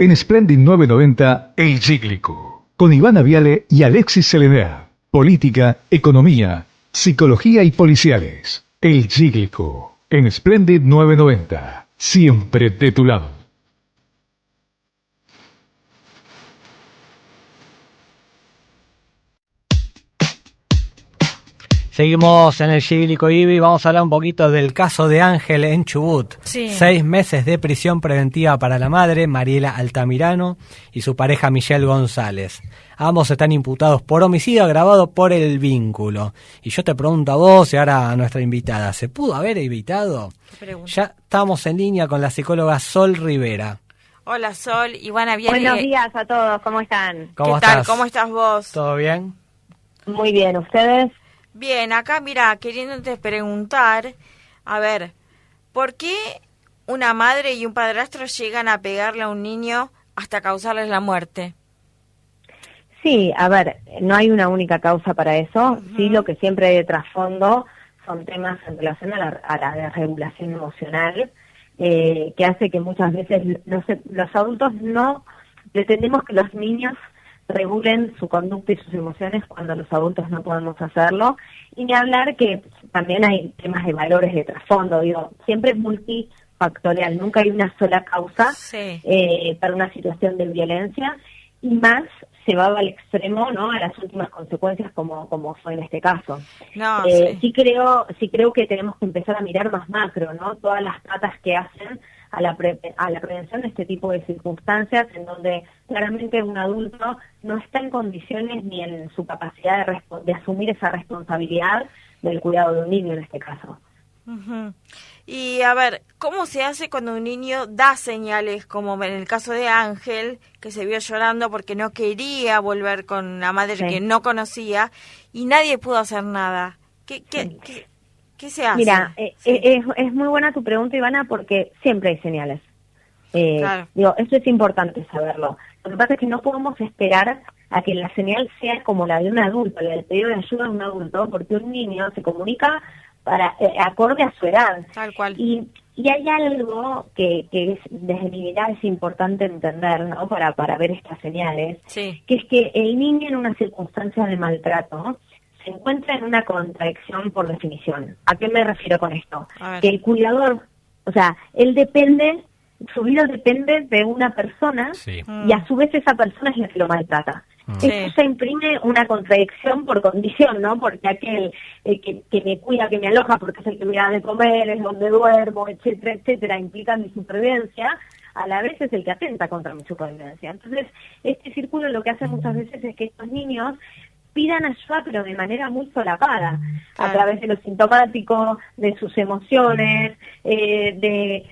En Splendid 990, El Cíclico, con Ivana Viale y Alexis Selenea. Política, economía, psicología y policiales. El Cíclico, en Splendid 990, siempre de tu lado. Seguimos en el Cíclico Ibi, vamos a hablar un poquito del caso de Ángel en Chubut. Sí. 6 meses de prisión preventiva para la madre, Mariela Altamirano, y su pareja Michelle González. Ambos están imputados por homicidio agravado por el vínculo. Y yo te pregunto a vos y ahora a nuestra invitada, ¿se pudo haber evitado? Ya estamos en línea con la psicóloga Sol Rivera. Hola Sol, Ivana Viale. Buenos días a todos, ¿cómo están? ¿Cómo ¿Qué tal? estás? ¿Cómo estás vos? ¿Todo bien? Muy bien, ¿ustedes? Bien, acá mira, queriéndote preguntar, a ver, ¿por qué una madre y un padrastro llegan a pegarle a un niño hasta causarles la muerte? Sí, a ver, no hay una única causa para eso. Sí, lo que siempre hay de trasfondo son temas en relación a la desregulación emocional, que hace que muchas veces los adultos no pretendemos que los niños regulen su conducta y sus emociones cuando los adultos no podemos hacerlo, y ni hablar que también hay temas de valores de trasfondo, digo, siempre es multifactorial, nunca hay una sola causa para una situación de violencia, y más llevado al extremo, ¿no?, a las últimas consecuencias como fue en este caso. Sí creo que tenemos que empezar a mirar más macro, ¿no?, todas las patas que hacen a la prevención de este tipo de circunstancias en donde claramente un adulto no está en condiciones ni en su capacidad de asumir esa responsabilidad del cuidado de un niño en este caso. Uh-huh. Y a ver, ¿cómo se hace cuando un niño da señales, como en el caso de Ángel, que se vio llorando porque no quería volver con la madre que no conocía y nadie pudo hacer nada? ¿Qué se hace? Mira, es muy buena tu pregunta, Ivana, porque siempre hay señales. Claro. Digo, esto es importante saberlo. Lo que pasa es que no podemos esperar a que la señal sea como la de un adulto, la del pedido de ayuda de un adulto, porque un niño se comunica acorde a su edad. Tal cual. Y hay algo que es, desde mi mirada es importante entender, ¿no?, para ver estas señales, que es que el niño en una circunstancia de maltrato se encuentra en una contradicción por definición. ¿A qué me refiero con esto? Que el cuidador, o sea, su vida depende de una persona y a su vez esa persona es la que lo maltrata. Eso se imprime una contradicción por condición, ¿no? Porque aquel que me cuida, que me aloja, porque es el que me da de comer, es donde duermo, etcétera, etcétera, implica mi supervivencia, a la vez es el que atenta contra mi supervivencia. Entonces, este círculo lo que hace muchas veces es que estos niños pidan ayuda, pero de manera muy solapada, a través de lo sintomático, de sus emociones, de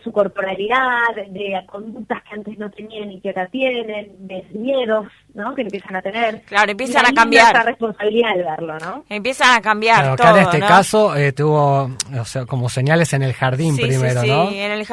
su corporalidad, de conductas que antes no tenían y que ahora tienen, de miedos, ¿no?, que empiezan a tener. Claro, empiezan a cambiar. Esa responsabilidad de verlo, ¿no? Empiezan a cambiar claro, todo, acá en este ¿no? caso tuvo, o sea, como señales en el jardín primero, ¿no? En el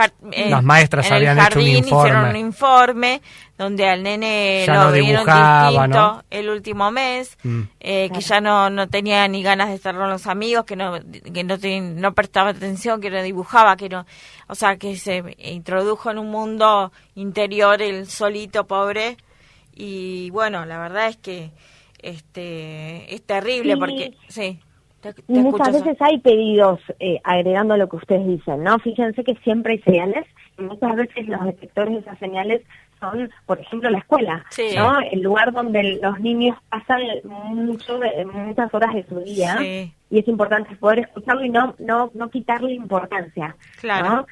las maestras habían hecho un informe. Hicieron un informe donde al nene ya lo no vieron dibujaba, distinto, ¿no?, el último mes, que ya no tenía ni ganas de estar con los amigos, que no prestaba atención, que no dibujaba, que no, o sea, que se introdujo en un mundo interior el solito, pobre. Y bueno, la verdad es que es terrible porque muchas veces hay pedidos agregando a lo que ustedes dicen, ¿no? Fíjense que siempre hay señales y muchas veces los detectores de esas señales son, por ejemplo, la escuela, ¿no? El lugar donde los niños pasan muchas horas de su día, y es importante poder escucharlo y no quitarle importancia, ¿no?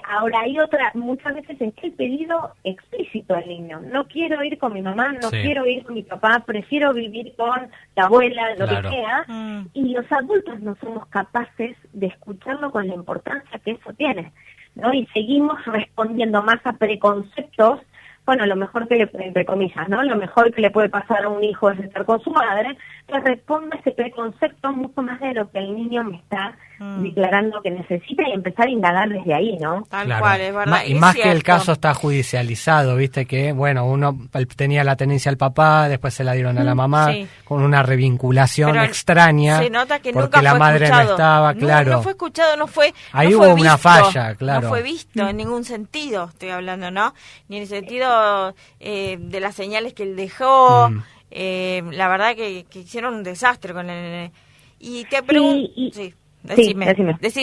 Ahora hay muchas veces es el pedido explícito al niño: no quiero ir con mi mamá, no quiero ir con mi papá, prefiero vivir con la abuela, lo que sea, y los adultos no somos capaces de escucharlo con la importancia que eso tiene, ¿no? Y seguimos respondiendo más a preconceptos bueno, lo mejor que le, entre comillas, ¿no? Lo mejor que le puede pasar a un hijo es estar con su madre, que responda a ese preconcepto mucho más de lo que el niño me está declarando que necesita y empezar a indagar desde ahí, ¿no? Tal Claro. cual, es verdad. Y es más que el cierto. caso está judicializado, viste que, bueno, él tenía la tenencia al papá, después se la dieron a la mamá, Sí. con una revinculación Pero extraña, se nota que porque nunca la fue madre escuchado. no estaba, claro. No fue escuchado, Ahí no fue hubo una visto, falla, claro. No fue visto en ningún sentido, estoy hablando, ¿no? Ni en el sentido de las señales que él dejó. La verdad que hicieron un desastre con el nene. Y te pregunto... Sí, decime.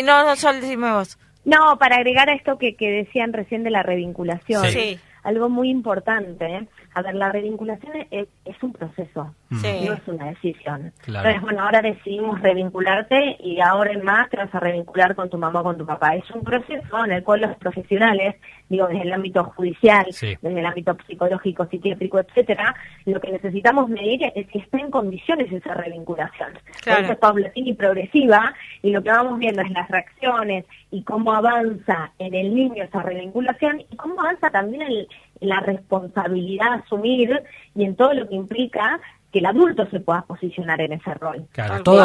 No, Sol, decime vos. No, para agregar a esto que decían recién de la revinculación, Sí. algo muy importante, ¿eh? A ver, la revinculación es un proceso, Sí. no es una decisión. Claro. Entonces, bueno, ahora decidimos revincularte y ahora en más te vas a revincular con tu mamá o con tu papá. Es un proceso en el cual los profesionales, digo, desde el ámbito judicial, Sí. desde el ámbito psicológico, psiquiátrico, etcétera, lo que necesitamos medir es si está en condiciones esa revinculación. Claro. Por eso es paulatina y progresiva, y lo que vamos viendo es las reacciones y cómo avanza en el niño esa revinculación y cómo avanza también en la responsabilidad a asumir y en todo lo que implica que el adulto se pueda posicionar en ese rol. Claro, Tal todo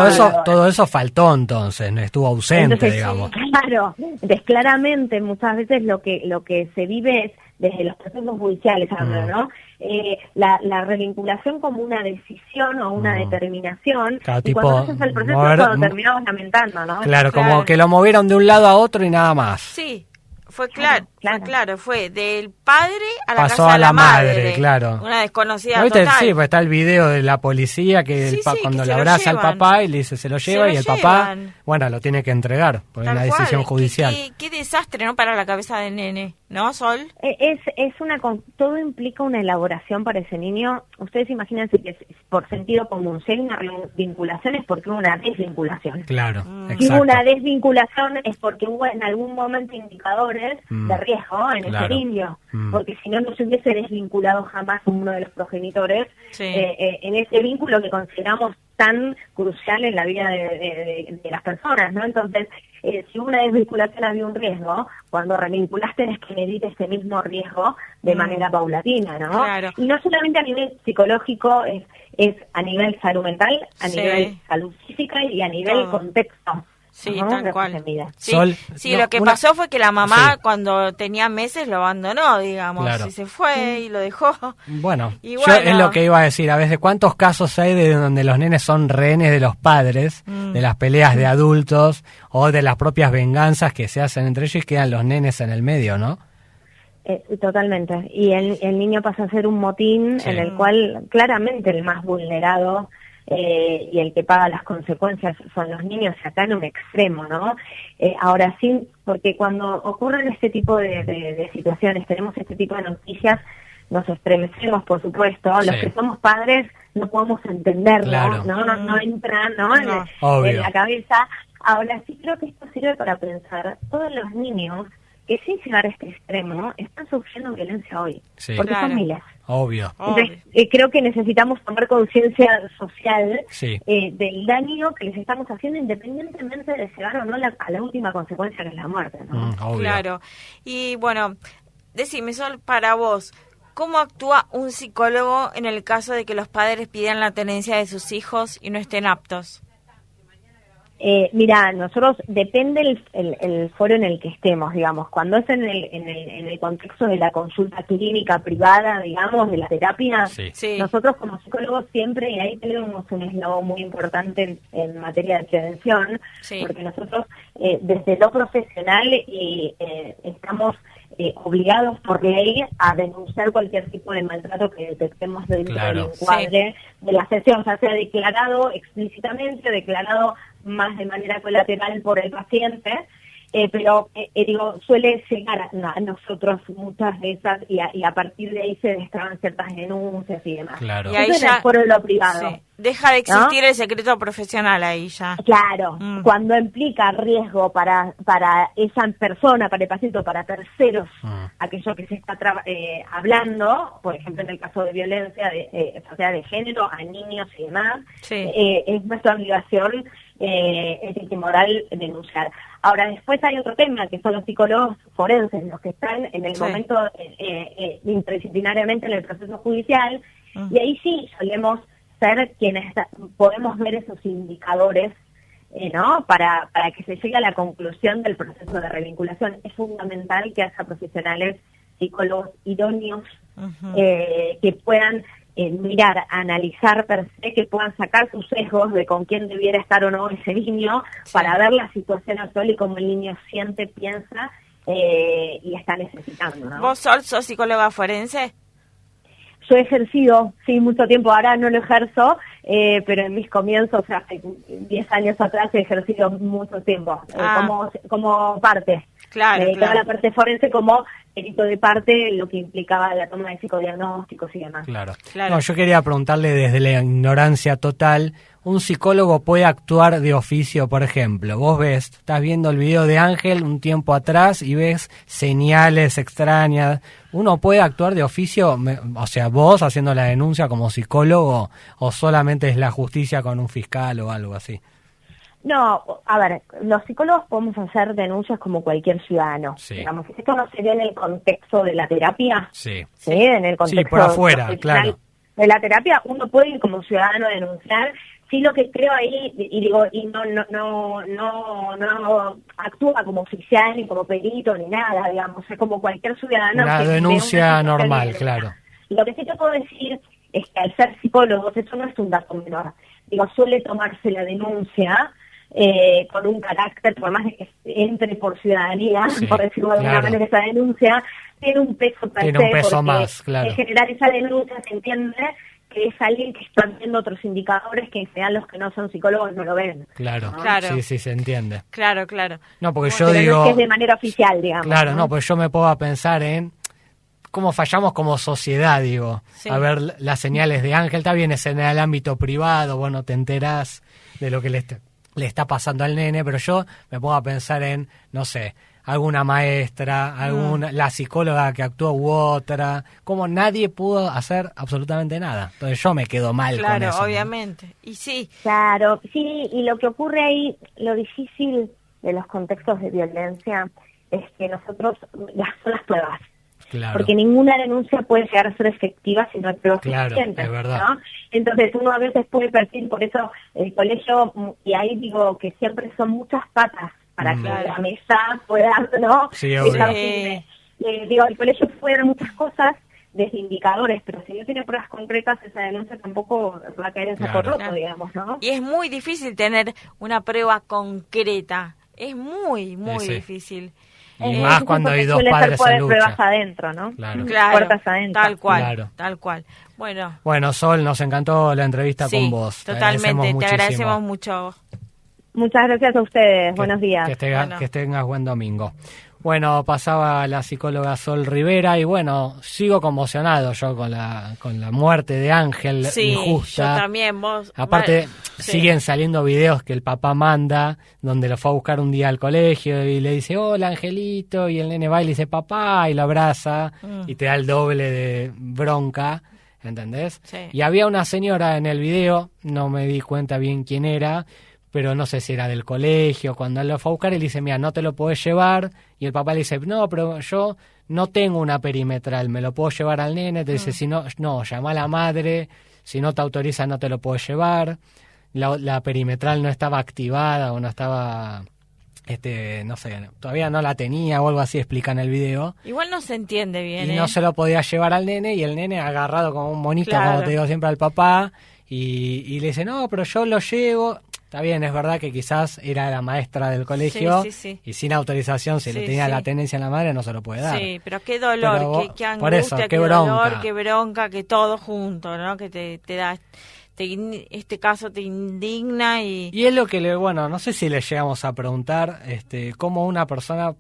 cual. eso faltó entonces, no estuvo ausente, Entonces, digamos. claro, entonces claramente muchas veces lo que se vive es desde los procesos judiciales, hablo, ¿no? La revinculación como una decisión o una determinación, Claro, y tipo, cuando haces el proceso mover- cuando terminamos lamentando, ¿no? Claro, como Claro. que lo movieron de un lado a otro y nada más. Sí, fue Claro, claro, fue del padre a la Pasó casa a de la la madre, claro. Una desconocida ¿No viste? total. Sí, pues está el video de la policía que Sí, sí, cuando que le se lo abraza al llevan. papá y le dice se lo lleva lo y el papá, llevan. bueno, lo tiene que entregar, porque es Tal una decisión cual. judicial. Qué desastre, ¿no? Para la cabeza del nene, ¿no, Sol? Todo implica una elaboración para ese niño. Ustedes imagínense que por sentido común, si hay una vinculación es porque hubo una desvinculación. Claro, Si hubo exacto. una desvinculación es porque hubo en algún momento indicadores de riesgo en Claro. ese niño, porque si no, no se hubiese desvinculado jamás uno de los progenitores Sí. en ese vínculo que consideramos tan crucial en la vida de las personas, ¿no? Entonces, si hubo una desvinculación había un riesgo, cuando revinculaste tenés que medir ese mismo riesgo de manera paulatina, ¿no? Claro. Y no solamente a nivel psicológico, es a nivel salud mental, a Sí. nivel salud física y a nivel Todo. contexto. Sí, ¿no? tal De cual. esa vida. Sí, Sol, sí, no, lo que una- pasó fue que la mamá Sí. cuando tenía meses lo abandonó, digamos, Claro. y se fue y lo dejó. Bueno, Y yo bueno. es lo que iba a decir, a veces cuántos casos hay de donde los nenes son rehenes de los padres, de las peleas de adultos o de las propias venganzas que se hacen entre ellos y quedan los nenes en el medio, ¿no? Totalmente. Y el niño pasa a ser un motín Sí. en el cual claramente el más vulnerado y el que paga las consecuencias son los niños, acá en un extremo, ¿no? Ahora sí, porque cuando ocurren este tipo de situaciones, tenemos este tipo de noticias, nos estremecemos, por supuesto. Sí. Los que somos padres no podemos entenderlo, Claro. no entra, ¿no? No. Obvio. En la cabeza. Ahora sí creo que esto sirve para pensar, todos los niños que sin llegar a este extremo están sufriendo violencia hoy, Sí. porque Claro. son miles. Obvio. Entonces, creo que necesitamos tomar conciencia social Sí. del daño que les estamos haciendo, independientemente de llegar o no a la última consecuencia, que es la muerte, ¿no? Obvio. Claro. Y bueno, decime, Sol, para vos, ¿cómo actúa un psicólogo en el caso de que los padres pidan la tenencia de sus hijos y no estén aptos? Mira, nosotros depende el foro en el que estemos, digamos. Cuando es en el contexto de la consulta clínica privada, digamos, de la terapia, Sí. Sí. nosotros como psicólogos siempre, y ahí tenemos un eslabón muy importante en materia de prevención, Sí. porque nosotros desde lo profesional estamos obligados por ley a denunciar cualquier tipo de maltrato que detectemos dentro Claro. del encuadre de la sesión, ya sea declarado explícitamente, declarado más de manera colateral por el paciente, pero digo, suele llegar a nosotros muchas de esas y a partir de ahí se destraban ciertas denuncias y demás. Claro. Y ahí Eso en ya- el foro de lo privado. Sí. Deja de existir el secreto profesional ahí ya. Claro, Mm. cuando implica riesgo para esa persona, para el paciente o para terceros, aquello que se está hablando, por ejemplo en el caso de violencia, ya sea de género, a niños y demás, Sí. es nuestra obligación ética y moral denunciar. Ahora, después hay otro tema, que son los psicólogos forenses, los que están en el momento interdisciplinariamente en el proceso judicial, y ahí sí solemos ser quienes podemos ver esos indicadores, ¿no? Para que se llegue a la conclusión del proceso de revinculación. Es fundamental que haya profesionales, psicólogos idóneos, que puedan mirar, analizar per se, que puedan sacar sus sesgos de con quién debiera estar o no ese niño, para ver la situación actual y cómo el niño siente, piensa y está necesitando, ¿no? ¿Vos sos psicóloga forense? Yo he ejercido, sí, mucho tiempo, ahora no lo ejerzo, pero en mis comienzos, hace 10 años atrás, he ejercido mucho tiempo, como parte. Claro, Toda la parte forense como perito de parte, lo que implicaba la toma de psicodiagnósticos y demás. Claro. No, yo quería preguntarle desde la ignorancia total, ¿un psicólogo puede actuar de oficio, por ejemplo? Vos ves, estás viendo el video de Ángel un tiempo atrás y ves señales extrañas. ¿Uno puede actuar de oficio, o sea, vos haciendo la denuncia como psicólogo, o solamente es la justicia con un fiscal o algo así? No, a ver, los psicólogos podemos hacer denuncias como cualquier ciudadano. Sí. Digamos, esto no se ve en el contexto de la terapia. Sí. Sí, en el contexto por afuera, profesional claro. de la terapia, uno puede ir como ciudadano a denunciar. Sí, lo que creo ahí, y digo, y no actúa como oficial, ni como perito, ni nada, digamos, es como cualquier ciudadano. Una que denuncia ve una normal, situación claro. Lo que sí te puedo decir es que al ser psicólogos, eso no es un dato menor. Digo, suele tomarse la denuncia con un carácter, por más de que entre por ciudadanía, Sí, por decirlo de alguna claro. manera, esa denuncia tiene un peso per Tiene se, un peso porque más, claro. en general esa denuncia se entiende que es alguien que está viendo otros indicadores que en general los que no son psicólogos no lo ven. Claro. Claro. Sí, se entiende. Claro. No, porque Pero yo digo... no es que es de manera oficial, digamos. Claro, no, pues yo me puedo pensar en cómo fallamos como sociedad, digo. Sí. A ver, las señales de Ángel, está bien, es en el ámbito privado, bueno, te enterás de lo que le está pasando al nene, pero yo me pongo a pensar en, no sé, alguna maestra, la psicóloga que actuó u otra, como nadie pudo hacer absolutamente nada. Entonces yo me quedo mal con Claro, eso, ¿no? obviamente. Y sí, Claro, sí, y lo que ocurre ahí, lo difícil de los contextos de violencia es que nosotros, son las pruebas. Claro. Porque ninguna denuncia puede llegar a ser efectiva si no hay pruebas Claro, suficientes, es verdad. ¿no? Entonces uno a veces puede percibir, por eso el colegio, y ahí digo que siempre son muchas patas para que la mesa pueda, ¿no? Sí, obvio. Estar firme. Digo, el colegio puede dar muchas cosas desde indicadores, pero si no tiene pruebas concretas, esa denuncia tampoco va a caer en saco Claro. roto, digamos, ¿no? y es muy difícil tener una prueba concreta. Es muy Sí. difícil. Y más cuando hay dos suele ser padres en lucha. pruebas adentro, ¿no? Claro. Claro, Puertas adentro. tal cual. Bueno, Bueno, Sol, nos encantó la entrevista sí, con vos. Te totalmente, agradecemos te agradecemos muchísimo. mucho. Muchas gracias a ustedes. Buenos días. Bueno. Que tengas buen domingo. Bueno, pasaba la psicóloga Sol Rivera y bueno, sigo conmocionado yo con la muerte de Ángel, Sí, injusta. yo también, vos. Aparte, Sí. siguen saliendo videos que el papá manda, donde lo fue a buscar un día al colegio y le dice, hola Angelito, y el nene va y le dice, papá, y lo abraza, y te da el doble de bronca, ¿entendés? Sí. Y había una señora en el video, no me di cuenta bien quién era, pero no sé si era del colegio, cuando él lo fue a buscar, él dice, mira, no te lo podés llevar, y el papá le dice, no, pero yo no tengo una perimetral, me lo puedo llevar al nene, te dice, si no, llama a la madre, si no te autoriza no te lo puedo llevar, la perimetral no estaba activada o no estaba, no sé, todavía no la tenía o algo así, explica en el video. Igual no se entiende bien, Y no se lo podía llevar al nene, y el nene agarrado como un monito, Claro. como te digo siempre al papá, y le dice, no, pero yo lo llevo. Está bien, es verdad que quizás era la maestra del colegio, Sí. y sin autorización, si le Sí, tenía sí. la tenencia en la madre, no se lo puede dar. Sí, pero qué dolor, Pero vos- qué por angustia, eso, qué qué dolor, bronca. qué bronca, que todo junto, ¿no? Que te da, este caso te indigna y Y es lo que no sé si le llegamos a preguntar, cómo una persona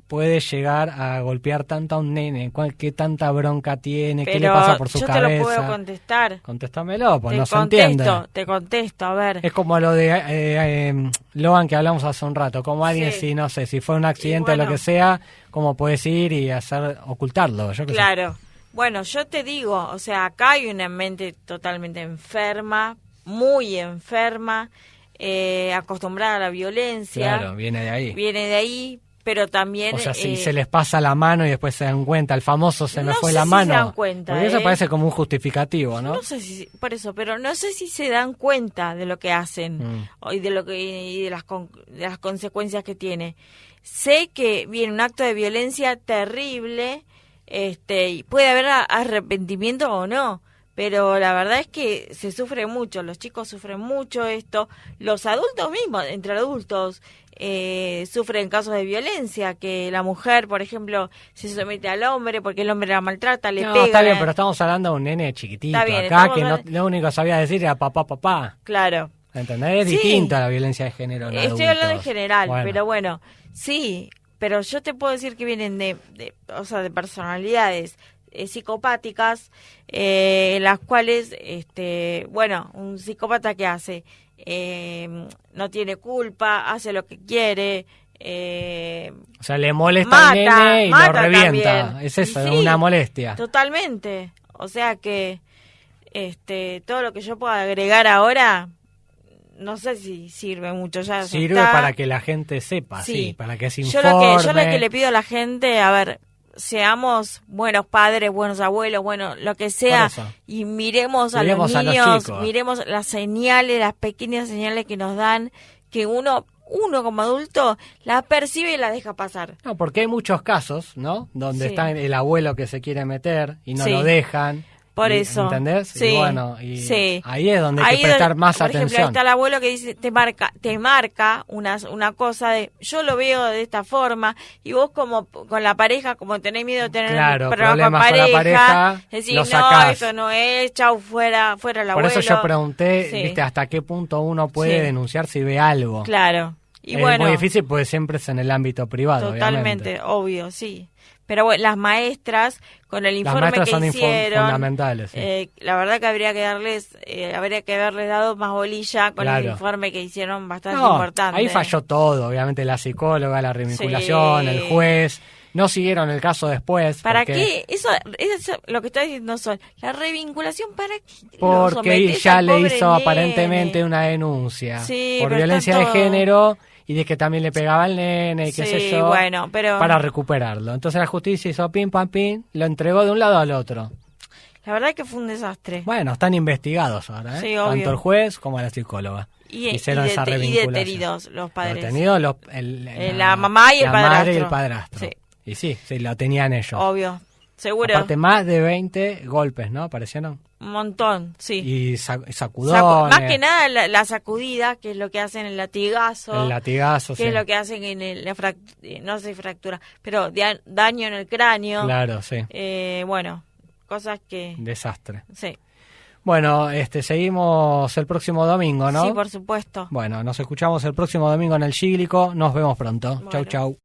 puede llegar a golpear tanto a un nene, qué tanta bronca tiene, qué le pero pasa por su yo cabeza. te lo puedo contestar. Contéstamelo, pues Te no se entiende. contesto, a ver. Es como lo de Loan que hablamos hace un rato, como alguien Sí. no sé, si fue un accidente o bueno. lo que sea, cómo puedes ir y ocultarlo, yo qué sé. Claro. Bueno, yo te digo, o sea, acá hay una mente totalmente enferma, muy enferma. acostumbrada a la violencia. Claro, viene de ahí. Viene de ahí, pero también... O sea, si se les pasa la mano y después se dan cuenta, el famoso se me fue la mano. No sé si se dan cuenta. Porque eso parece como un justificativo, ¿no? No sé si, por eso, pero no sé si se dan cuenta de lo que hacen y de las consecuencias que tiene. Sé que viene un acto de violencia terrible, y puede haber arrepentimiento o no, pero la verdad es que se sufre mucho, los chicos sufren mucho esto, los adultos mismos, entre adultos, sufren casos de violencia, que la mujer, por ejemplo, se somete al hombre porque el hombre la maltrata, le pega. Está bien, pero estamos hablando de un nene chiquitito bien, acá que lo único que sabía decir era papá. Claro. ¿Entendés? Es Sí. distinto a la violencia de género en Estoy adultos. hablando en general, Bueno. pero bueno, sí, pero yo te puedo decir que vienen de personalidades psicopáticas, las cuales, bueno, un psicópata que hace, no tiene culpa, hace lo que quiere, o sea, le molesta mata, al nene y lo mata revienta. también. Es eso, Y es sí, una molestia. Totalmente. O sea que todo lo que yo pueda agregar ahora, no sé si sirve mucho ya. Sirve para que la gente sepa, sí, para que se informe. Yo lo que le pido a la gente, a ver, seamos buenos padres, buenos abuelos, bueno, lo que sea, y miremos a los niños, miremos las señales, las pequeñas señales que nos dan, que uno como adulto las percibe y las deja pasar. No, porque hay muchos casos, ¿no? Donde Sí. está el abuelo que se quiere meter y no Sí. lo dejan. Por eso. ¿Entendés? Sí. Y bueno, Sí. ahí es donde hay que prestar más por ejemplo, atención. ahí está el abuelo que dice, te marca una cosa de, yo lo veo de esta forma, y vos como con la pareja, como tenés miedo de tener problemas con la pareja, decís, lo no, sacás. eso no es, chau, fuera el abuelo. Por eso yo pregunté, Sí. viste, hasta qué punto uno puede Sí. denunciar si ve algo. Claro. Y es bueno, muy difícil porque siempre es en el ámbito privado, totalmente, obviamente. obvio, sí. Pero bueno, las maestras, con el informe maestras que son hicieron, fundamentales, sí. La verdad que habría que haberles dado más bolilla con el Claro. informe que hicieron bastante No, importante. ahí falló todo, obviamente la psicóloga, la revinculación, Sí. el juez, no siguieron el caso después. ¿Para porque, qué? Eso lo que está diciendo Sol. La revinculación, ¿para qué? Lo Porque sometés ella al le pobre hizo nene. aparentemente una denuncia Sí, por pero violencia está de todo- género y de que también le pegaba al nene y qué sé Sí, yo, bueno, pero para recuperarlo. Entonces la justicia hizo pim pam pim, lo entregó de un lado al otro. la verdad es que fue un desastre. Bueno, están investigados ahora, ¿eh? Sí, obvio. Tanto el juez como la psicóloga. Hicieron esa y revinculación. detenidos los padres. Detenidos la mamá y el la padrastro. madre y el padrastro. Sí. Y sí, lo tenían ellos. Obvio, seguro. Aparte, más de 20 golpes, ¿no? ¿Aparecieron? Un montón, sí. Y sacudones. Más que nada la sacudida, que es lo que hacen el latigazo. El latigazo, que sí. es lo que hacen en no sé fractura, pero daño en el cráneo. Claro, sí. Bueno, cosas que... Desastre. Sí. Bueno, seguimos el próximo domingo, ¿no? Sí, por supuesto. Bueno, nos escuchamos el próximo domingo en el Cíglico. Nos vemos pronto. Bueno. Chau, chau.